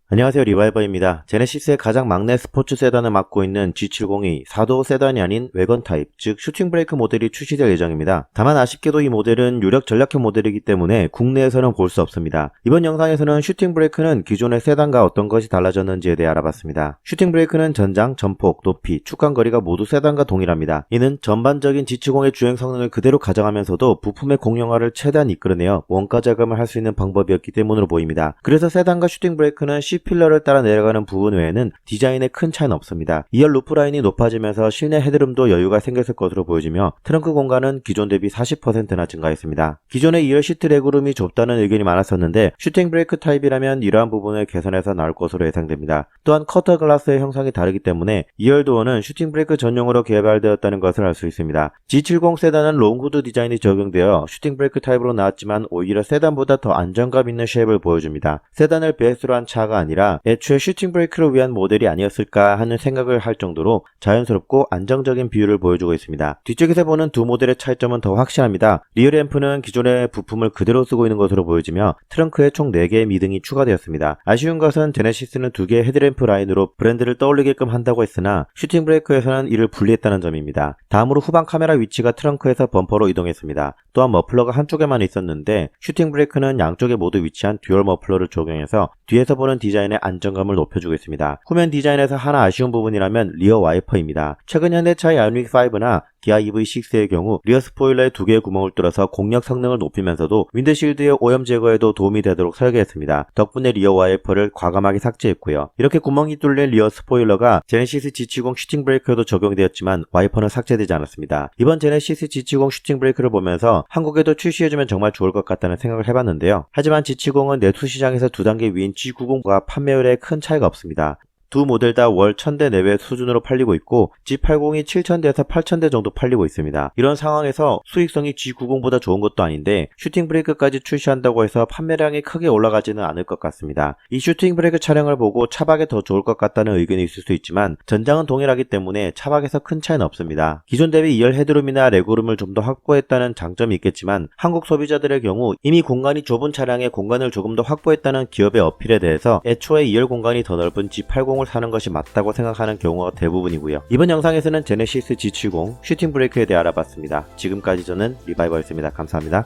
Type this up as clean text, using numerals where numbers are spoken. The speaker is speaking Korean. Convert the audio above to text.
안녕하세요, 리바이버입니다. 제네시스의 가장 막내 스포츠 세단을 맡고 있는 G70이 4도 세단이 아닌 외건 타입, 즉 슈팅 브레이크 모델이 출시될 예정입니다. 다만 아쉽게도 이 모델은 유력 전략형 모델이기 때문에 국내에서는 볼 수 없습니다. 이번 영상에서는 슈팅 브레이크는 기존의 세단과 어떤 것이 달라졌는지에 대해 알아봤습니다. 슈팅 브레이크는 전장, 전폭, 높이, 축간 거리가 모두 세단과 동일합니다. 이는 전반적인 G70의 주행 성능을 그대로 가져가면서도 부품의 공용화를 최대한 이끌어내어 원가 절감을 할 수 있는 방법이었기 때문으로 보입니다. 그래서 세단과 슈팅 브레이크는 C필러를 따라 내려가는 부분 외에는 디자인에 큰 차이는 없습니다. 2열 루프라인이 높아지면서 실내 헤드룸도 여유가 생겼을 것으로 보여지며 트렁크 공간은 기존 대비 40%나 증가했습니다. 기존의 2열 시트 레그룸이 좁다는 의견이 많았었는데 슈팅 브레이크 타입이라면 이러한 부분을 개선해서 나올 것으로 예상됩니다. 또한 커터 글라스의 형상이 다르기 때문에 2열 도어는 슈팅 브레이크 전용으로 개발되었다는 것을 알 수 있습니다. G70 세단은 롱후드 디자인이 적용되어 슈팅 브레이크 타입으로 나왔지만 오히려 세단보다 더 안정감 있는 쉐입을 보여줍니다. 세단을 베이스로 한 차가 아니라 애초에 슈팅 브레이크를 위한 모델이 아니었을까 하는 생각을 할 정도로 자연스럽고 안정적인 비율을 보여주고 있습니다. 뒤쪽에서 보는 두 모델의 차이점은 더 확실합니다. 리어 램프는 기존의 부품을 그대로 쓰고 있는 것으로 보여지며 트렁크에 총 4개의 미등이 추가되었습니다. 아쉬운 것은 제네시스는 2개의 헤드램프 라인으로 브랜드를 떠올리게끔 한다고 했으나 슈팅 브레이크에서는 이를 분리했다는 점입니다. 다음으로 후방 카메라 위치가 트렁크에서 범퍼로 이동했습니다. 또한 머플러가 한쪽에만 있었는데 슈팅 브레이크는 양쪽에 모두 위치한 듀얼 머플러를 적용해서 뒤에서 보는 디자인의 안정감을 높여주고 있습니다. 후면 디자인에서 하나 아쉬운 부분이라면 리어 와이퍼입니다. 최근 현대차의 아이오닉5나 기아 EV6의 경우 리어 스포일러에 2개의 구멍을 뚫어서 공력 성능을 높이면서도 윈드실드의 오염 제거에도 도움이 되도록 설계했습니다. 덕분에 리어 와이퍼를 과감하게 삭제했고요. 이렇게 구멍이 뚫린 리어 스포일러가 제네시스 G70 슈팅 브레이크에도 적용되었지만 와이퍼는 삭제되지 않았습니다. 이번 제네시스 G70 슈팅 브레이크를 보면서 한국에도 출시해주면 정말 좋을 것 같다는 생각을 해봤는데요. 하지만 G70은 내수 시장에서 2단계 위인 G90과 판매율에 큰 차이가 없습니다. 두 모델 다 월 1000대 내외 수준으로 팔리고 있고 G80이 7000대에서 8000대 정도 팔리고 있습니다. 이런 상황에서 수익성이 G90보다 좋은 것도 아닌데 슈팅 브레이크까지 출시한다고 해서 판매량이 크게 올라가지는 않을 것 같습니다. 이 슈팅 브레이크 차량을 보고 차박에 더 좋을 것 같다는 의견이 있을 수 있지만 전장은 동일하기 때문에 차박에서 큰 차이는 없습니다. 기존 대비 2열 헤드룸이나 레그룸을 좀 더 확보했다는 장점이 있겠지만 한국 소비자들의 경우 이미 공간이 좁은 차량에 공간을 조금 더 확보했다는 기업의 어필에 대해서 애초에 2열 공간이 더 넓은 G80을 사는 것이 맞다고 생각하는 경우가 대부분이고요. 이번 영상에서는 제네시스 G70 슈팅 브레이크에 대해 알아봤습니다. 지금까지 저는 리바이버였습니다. 감사합니다.